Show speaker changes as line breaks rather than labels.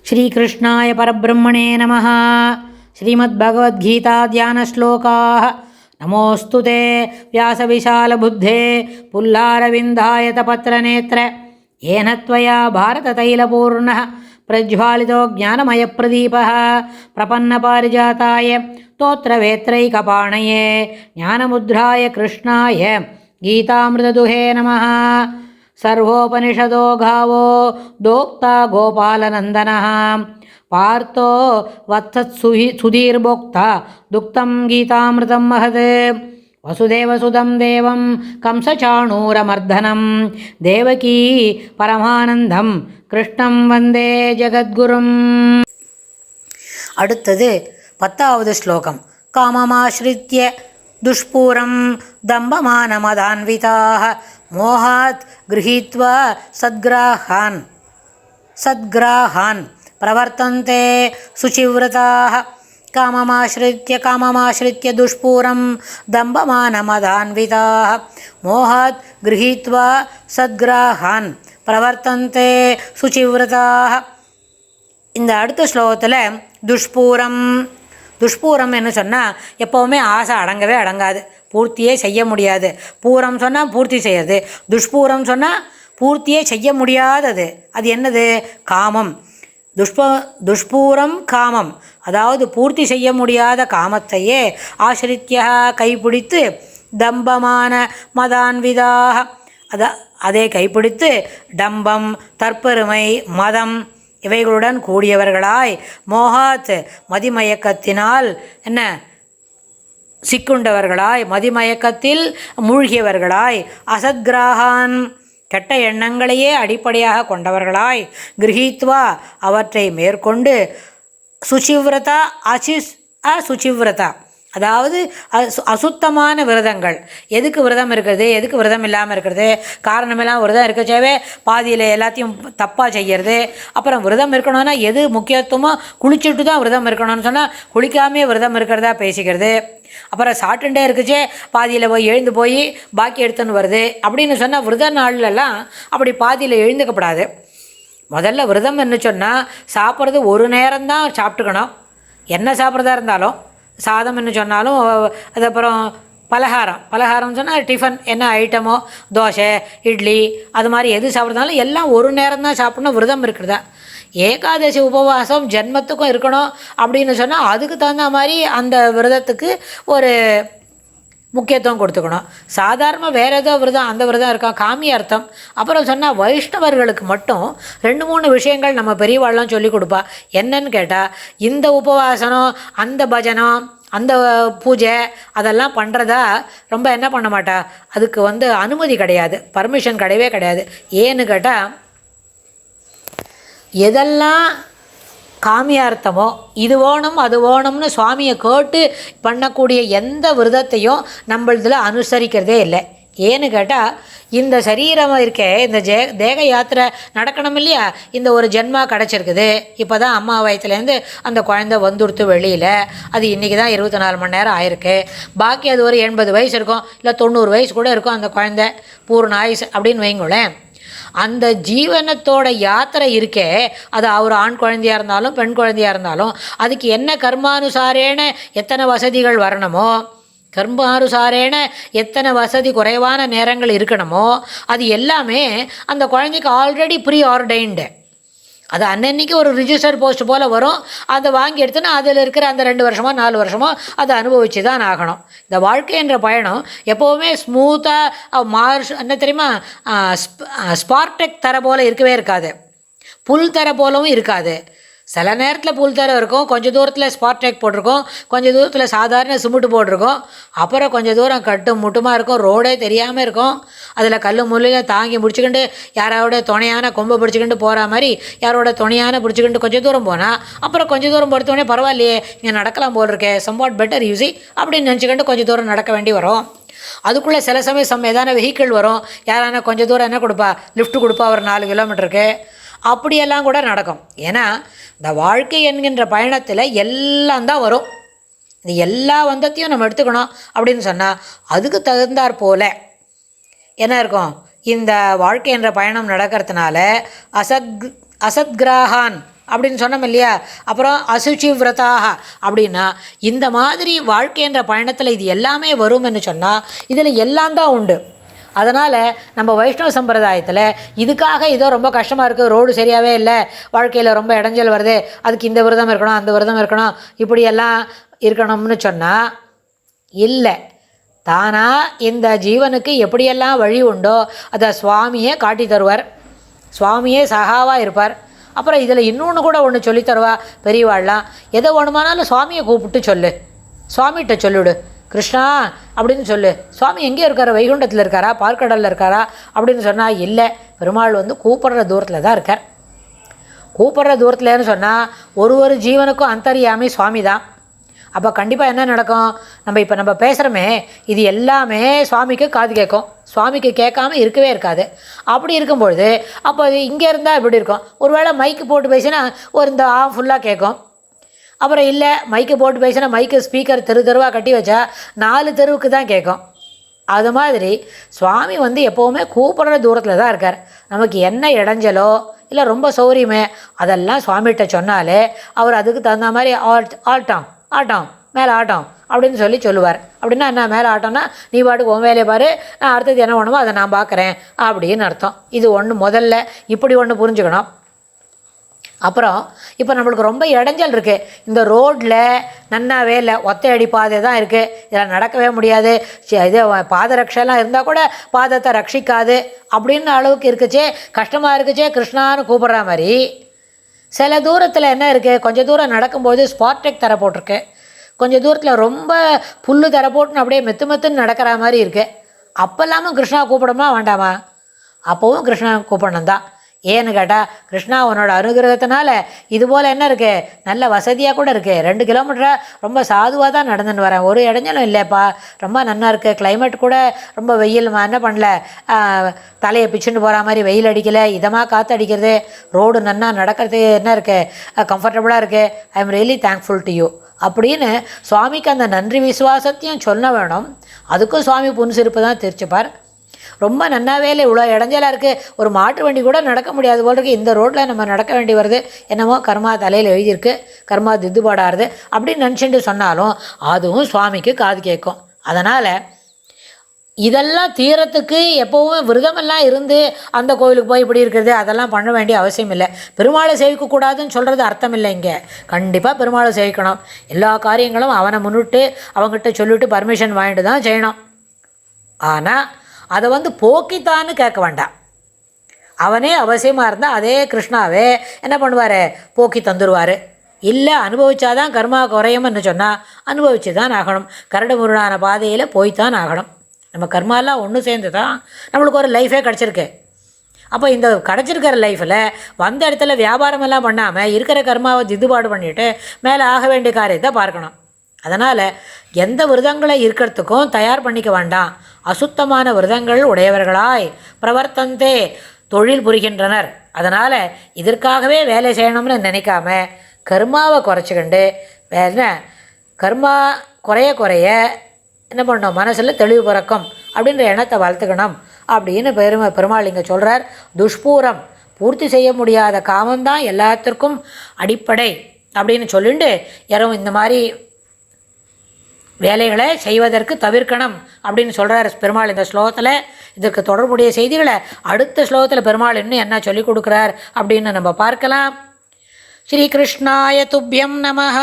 श्रीकृष्णाय परब्रह्मणे नमः। श्रीमद्भगवद्गीता ध्यानश्लोकाः। नमोऽस्तु ते व्यासविशालबुद्धे पुल्लारविन्दायतपत्रनेत्र येन त्वया भारततैलपूर्णः प्रज्वालितो ज्ञानमयप्रदीपः प्रपन्नपारिजाताय स्तोत्रवेत्रैकपाणये ज्ञानमुद्राय कृष्णाय गीतामृतदुहे नमः। सर्वोपनिषदो गावो दोक्ता गोपालनन्दनः पार्थो वत्सत्सुधीर्भोक्ता दुक्तं गीतामृतं महत्। वसुदेवसुतं देवं कंसचाणूरमर्दनं देवकी परमानन्दं कृष्णं वन्दे जगद्गुरुम्। அடுத்தது 10வது ஸ்லோகம். காமமாஸ்ரித்ய दुष्पूरं दम्भमानमदान्विताः मोहात् गृहीत्वा सद्ग्राहान् प्रवर्तन्ते शुचिव्रताः। काममाश्रित्य दुष्पूरं दम्भमानमदान्विताः मोहात् गृहीत्वा सद्ग्राहान् प्रवर्तन्ते शुचिव्रताः. இந்த அடுத்த ஸ்லோகத்தில் துஷ்பூரம் என்ன சொன்னால் எப்போவுமே ஆசை அடங்கவே அடங்காது, பூர்த்தியே செய்ய முடியாது. பூரம் சொன்னால் பூர்த்தி செய்யறது, துஷ்பூரம் சொன்னால் பூர்த்தியே செய்ய முடியாதது. அது என்னது? காமம். துஷ்பூரம் காமம், அதாவது பூர்த்தி செய்ய முடியாத காமத்தையே ஆசிரித்யா கைப்பிடித்து தம்பமான மதான்விதாக அதை கைப்பிடித்து டம்பம் தற்பெருமை மதம் இவைகளுடன் கூடியவர்களாய் மோகாத் மதிமயக்கத்தினால் என்ன சிக்குண்டவர்களாய் மதிமயக்கத்தில் மூழ்கியவர்களாய் அசத்கிராகான் கெட்ட எண்ணங்களையே அடிப்படையாக கொண்டவர்களாய் கிரகித்வா அவற்றை மேற்கொண்டு சுச்சிவ்ரதா அசுச்சிவ்ரதா அதாவது அசுத்தமான விரதங்கள். எதுக்கு விரதம் இருக்கிறது, எதுக்கு விரதம் இல்லாமல் இருக்கிறது? காரணமெல்லாம் விரதம் இருக்கச்சேவே பாதியில் எல்லாத்தையும் தப்பாக செய்கிறது. அப்புறம் விரதம் இருக்கணும்னா எது முக்கியத்துவமோ குளிச்சுட்டு தான் விரதம் இருக்கணும்னு சொன்னால் குளிக்காமே விரதம் இருக்கிறதா பேசிக்கிறது. அப்புறம் சாப்பிட்டுட்டே இருக்குச்சே பாதியில் போய் எழுந்து போய் பாக்கி எடுத்துன்னு வருது அப்படின்னு சொன்னால் விரத நாள்லலாம் அப்படி பாதியில் எழுந்துக்கப்படாது. முதல்ல விரதம் என்ன சொன்னால் சாப்பிட்றது ஒரு நேரம்தான் சாப்பிட்டுக்கணும். என்ன சாப்பிட்றதா இருந்தாலும் சாதம் என்ன சொன்னாலும் அது அப்புறம் பலகாரம் சொன்னால் டிஃபன் என்ன ஐட்டமோ தோசை இட்லி அது மாதிரி எது சாப்பிட்றதுனாலும் எல்லாம் ஒரு நேரம் தான் சாப்பிட்ணும். விரதம் இருக்கிறதா ஏகாதசி உபவாசம் ஜென்மத்துக்கும் இருக்கணும் அப்படின்னு சொன்னால் அதுக்கு தகுந்த மாதிரி அந்த விரதத்துக்கு ஒரு முக்கியத்துவம் கொடுத்துக்கணும். சாதாரண வேறு ஏதோ விரதம் அந்த விரதம் இருக்கான் காமி அர்த்தம். அப்புறம் சொன்னால் வைஷ்ணவர்களுக்கு மட்டும் 2-3 விஷயங்கள் நம்ம பெரியவாள்லாம் சொல்லி கொடுப்பா. என்னன்னு கேட்டால் இந்த உபவாசனம் அந்த பஜனம் அந்த பூஜை அதெல்லாம் பண்ணுறதா ரொம்ப என்ன பண்ண மாட்டா, அதுக்கு அனுமதி கிடையாது, பர்மிஷன் கிடையவே கிடையாது. ஏன்னு கேட்டால் எதெல்லாம் காமியார்த்தமோ இது வேணும் அது வேணும்னு சுவாமியை கேட்டு பண்ணக்கூடிய எந்த விரதத்தையும் நம்மளதில் அனுசரிக்கிறதே இல்லை. ஏன்னு கேட்டால் இந்த சரீரம் இருக்கே, இந்த தேக யாத்திரை நடக்கணும் இல்லையா, இந்த ஒரு ஜென்மா கிடச்சிருக்குது. இப்போ தான் அம்மா வயத்துலேருந்து அந்த குழந்தை வந்துடுத்து வெளியில். அது இன்றைக்கி தான் 24 மணி நேரம் ஆயிருக்கு. பாக்கி அது ஒரு 80 வயசு இருக்கும், இல்லை 90 வயசு கூட இருக்கும் அந்த குழந்தை பூர்ண ஆயுசு அப்படின்னு வைங்களேன். அந்த ஜீவனத்தோட யாத்திரை இருக்கே, அது அவர் ஆண் குழந்தையாக இருந்தாலும் பெண் குழந்தையாக இருந்தாலும் அதுக்கு என்ன கர்மானுசாரேன எத்தனை வசதிகள் வரணுமோ, கர்மானுசாரேன எத்தனை வசதி குறைவான நேரங்கள் இருக்கணுமோ அது எல்லாமே அந்த குழந்தைக்கு ஆல்ரெடி ப்ரீ ஆர்டைன்டு. அது அன்னன்னைக்கு ஒரு ரிஜிஸ்டர் போஸ்ட் போல் வரும். அதை வாங்கி எடுத்துன்னா அதில் இருக்கிற அந்த 2 வருஷமோ 4 வருஷமோ அதை அனுபவிச்சு தான் ஆகணும். இந்த வாழ்க்கை என்ற பயணம் எப்போவுமே ஸ்மூத்தாக என்ன தெரியுமா, ஸ்பார்டெக் தர போல் இருக்கவே இருக்காது, புல் தர போலவும் இருக்காது. சில நேரத்தில் புல் தர இருக்கும், கொஞ்சம் தூரத்தில் ஸ்பார்டெக் போட்டிருக்கோம், கொஞ்சம் தூரத்தில் சாதாரண சிமெண்ட் போட்டிருக்கோம், அப்புறம் கொஞ்சம் தூரம் கட்டும் முட்டுமாக இருக்கும், ரோடே தெரியாமல் இருக்கும். அதில் கல் முள்ளையும் தாங்கி முடிச்சுக்கிண்டு யாரோட துணையான கொம்பை பிடிச்சிக்கிண்டு போகிற மாதிரி யாரோட துணையான பிடிச்சிக்கிண்டு கொஞ்சம் தூரம் போனால் அப்புறம் கொஞ்சம் தூரம் பொறுத்தோடனே பரவாயில்லையே இங்கே நடக்கலாம் போல் இருக்கே, சம்வாட் பெட்டர் யூஸி அப்படின்னு நினச்சிக்கிண்டு கொஞ்சம் தூரம் நடக்க வேண்டி வரும். அதுக்குள்ளே சில சமயம் ஏதான வெஹிக்கிள் வரும், யாரான கொஞ்சம் தூரம் என்ன கொடுப்பா, லிஃப்ட் கொடுப்பா ஒரு 4 கிலோமீட்டருக்கு. அப்படியெல்லாம் கூட நடக்கும். ஏன்னா இந்த வாழ்க்கை என்கின்ற பயணத்தில் எல்லாம் தான் வரும். இது எல்லா வந்தத்தையும் நம்ம எடுத்துக்கணும் அப்படின்னு சொன்னால் அதுக்கு தகுந்தாற் போல் என்ன இருக்கும், இந்த வாழ்க்கை என்ற பயணம் நடக்கிறதுனால அசத்கிராகான் அப்படின்னு சொன்னோம் இல்லையா. அப்புறம் அசுச்சி விரதாக அப்படின்னா இந்த மாதிரி வாழ்க்கைன்ற பயணத்தில் இது எல்லாமே வரும்னு சொன்னால் இதில் எல்லாம் தான் உண்டு. அதனால் நம்ம வைஷ்ணவ சம்பிரதாயத்தில் இதுக்காக ஏதோ ரொம்ப கஷ்டமாக இருக்குது, ரோடு சரியாகவே இல்லை, வாழ்க்கையில் ரொம்ப இடைஞ்சல் வருது, அதுக்கு இந்த விரதம் இருக்கணும் அந்த விரதம் இருக்கணும் இப்படியெல்லாம் இருக்கணும்னு சொன்னால் இல்லை. தானாக இந்த ஜீவனுக்கு எப்படியெல்லாம் வழி உண்டோ அதை சுவாமியே காட்டி தருவார், சுவாமியே சகாவாக இருப்பார். அப்புறம் இதில் இன்னொன்று கூட ஒன்று சொல்லித்தருவா பெரியவாள்லாம். எதை வேணுமானாலும் சுவாமியை கூப்பிட்டு சொல்லு, சுவாமிகிட்ட சொல்லிவிடு, கிருஷ்ணா அப்படின்னு சொல்லு. சுவாமி எங்கே இருக்காரா, வைகுண்டத்தில் இருக்காரா, பார்க்கடலில் இருக்காரா அப்படின்னு சொன்னால் இல்லை, பெருமாள் கூப்பிட்ற தூரத்தில் தான் இருக்கார். கூப்பிட்ற தூரத்துலன்னு சொன்னால் ஒரு ஜீவனுக்கும் அந்தரியாமை சுவாமி தான். அப்போ கண்டிப்பாக என்ன நடக்கும், நம்ம பேசுகிறோமே இது எல்லாமே சுவாமிக்கு காது கேட்கும், சுவாமிக்கு கேட்காம இருக்கவே இருக்காது. அப்படி இருக்கும்பொழுது அப்போ இங்கே இருந்தால் இப்படி இருக்கும். ஒருவேளை மைக்கு போட்டு பேசினா இந்த ஃபுல்லாக கேட்கும். அப்புறம் இல்லை மைக்கு போட்டு பேசினா மைக்கு ஸ்பீக்கர் தெருவாக கட்டி வச்சா 4 தெருவுக்கு தான் கேட்கும். அது மாதிரி சுவாமி எப்போவுமே கூப்பிட்ற தூரத்தில் தான் இருக்கார். நமக்கு என்ன இடைஞ்சலோ இல்லை ரொம்ப சௌரியமே அதெல்லாம் சுவாமிகிட்ட சொன்னாலே அவர் அதுக்கு தகுந்த மாதிரி ஆட்டம் மேலே ஆட்டம் அப்படின்னு சொல்லுவார். அப்படின்னா என்ன, மேலே ஆட்டம்னா நீ பாட்டுக்கு உன் வேலையை பாரு, நான் அடுத்தது என்ன வேணுமோ அதை நான் பார்க்குறேன் அப்படின்னு அர்த்தம். இது ஒன்று முதல்ல இப்படி ஒன்று புரிஞ்சுக்கணும். அப்புறம் இப்போ நம்மளுக்கு ரொம்ப இடைஞ்சல் இருக்குது, இந்த ரோட்டில் நன்னாவே இல்லை, ஒத்தையடி பாதை தான் இருக்குது, இதில் நடக்கவே முடியாது, இது பாதரட்செல்லாம் இருந்தால் கூட பாதத்தை ரட்சிக்காது அப்படின்னு அளவுக்கு இருக்குச்சே, கஷ்டமாக இருக்குச்சே கிருஷ்ணான்னு கூப்பிட்ற மாதிரி சில தூரத்தில் என்ன இருக்குது, கொஞ்சம் தூரம் நடக்கும்போது ஸ்பாட்டெக் தர போட்டிருக்கு, கொஞ்சம் தூரத்தில் ரொம்ப புல்லு தர போட்டுன்னு அப்படியே மெத்துன்னு நடக்கிற மாதிரி இருக்குது. அப்போல்லாமல் கிருஷ்ணா கூப்பிடமா வேண்டாமா, அப்போவும் கிருஷ்ணா கூப்பிடணும் தான். ஏன்னு கேட்டால் கிருஷ்ணா உன்னோட அனுகிரகத்தினால இதுபோல் என்ன இருக்குது, நல்ல வசதியாக கூட இருக்குது, 2 கிலோமீட்டராக ரொம்ப சாதுவாக தான் நடந்துன்னு வரேன், ஒரு இடைஞ்சலும் இல்லைப்பா, ரொம்ப நல்லா இருக்குது, கிளைமேட் கூட ரொம்ப வெயில் என்ன பண்ணல, தலையை பிச்சுன்னு போகிற மாதிரி வெயில் அடிக்கலை, இதமாக காற்று அடிக்கிறது, ரோடு நன்னா நடக்கிறது என்ன இருக்குது, கம்ஃபர்டபுளாக இருக்குது, I am really thankful to you அப்படின்னு சுவாமிக்கு அந்த நன்றி விசுவாசத்தையும் சொல்ல வேணும். அதுக்கும் சுவாமி புன்சிருப்பு தான் தெரிச்சுப்பார். ரொம்ப நன்னாவே இல்லை, இவ்வளோ இடைஞ்சலாக இருக்குது, ஒரு மாட்டு வண்டி கூட நடக்க முடியாது போல் இருக்குது, இந்த ரோட்டில் நம்ம நடக்க வேண்டி வருது, என்னமோ கர்மா தலையில் எழுதியிருக்கு, கர்மா தித்துப்பாடாருது அப்படின்னு நினச்சிட்டு சொன்னாலும் அதுவும் சுவாமிக்கு காது கேட்கும். அதனால் இதெல்லாம் தீரத்துக்கு எப்போவுமே விரதமெல்லாம் இருந்து அந்த கோவிலுக்கு போய் இப்படி இருக்கிறது அதெல்லாம் பண்ண வேண்டிய அவசியம் இல்லை. பெருமாளை சேவிக்கக்கூடாதுன்னு சொல்கிறது அர்த்தம் இல்லை. இங்கே கண்டிப்பாக பெருமாளை சேவிக்கணும், எல்லா காரியங்களும் அவனை முன்னிட்டு அவங்ககிட்ட சொல்லிவிட்டு பர்மிஷன் வாங்கிட்டு தான் செய்யணும். ஆனால் அதை போக்கித்தான்னு கேட்க வேண்டாம். அவனே அவசியமாக இருந்தால் அதே கிருஷ்ணாவே என்ன பண்ணுவார், போக்கி தந்துடுவார். இல்லை அனுபவிச்சாதான் கர்மா குறையும்னு சொன்னால் அனுபவிச்சு தான் ஆகணும், கரடு முருடான பாதையில் போய்த்தான் ஆகணும். நம்ம கர்மாலாம் ஒன்று சேர்ந்து தான் நம்மளுக்கு ஒரு லைஃபே கிடச்சிருக்கு. அப்போ இந்த கிடச்சிருக்கிற லைஃப்பில் வந்த இடத்துல வியாபாரமெல்லாம் பண்ணாமல் இருக்கிற கர்மாவை திதுபாடு பண்ணிவிட்டு மேலே ஆக வேண்டிய காரியத்தை பார்க்கணும். அதனால் எந்த விரதங்களை இருக்கிறதுக்கும் தயார் பண்ணிக்க வேண்டாம். அசுத்தமான விரதங்கள் உடையவர்களாய் பிரவர்த்தந்தே தொழில் புரிகின்றனர். அதனால் இதற்காகவே வேலை செய்யணும்னு நினைக்காம கர்மாவை குறைச்சிக்கிண்டு என்ன கர்மா குறைய என்ன பண்ணணும், மனசில் தெளிவு பிறக்கும் அப்படின்ற எண்ணத்தை வளர்த்துக்கணும் அப்படின்னு பெருமாள் இங்கே சொல்கிறார். துஷ்பூரம் பூர்த்தி செய்ய முடியாத காமம்தான் எல்லாத்திற்கும் அடிப்படை அப்படின்னு சொல்லிட்டு யாரும் இந்த மாதிரி வேலைகளை செய்வதற்கு தவிர்க்கணும் அப்படின்னு சொல்கிறார் பெருமாள் இந்த ஸ்லோகத்தில். இதற்கு தொடர்புடைய செய்திகளை அடுத்த ஸ்லோகத்தில் பெருமாள் இன்னும் என்ன சொல்லிக் கொடுக்குறார் அப்படின்னு நம்ம பார்க்கலாம். ஸ்ரீ கிருஷ்ணாய துப்யம் நமஹ.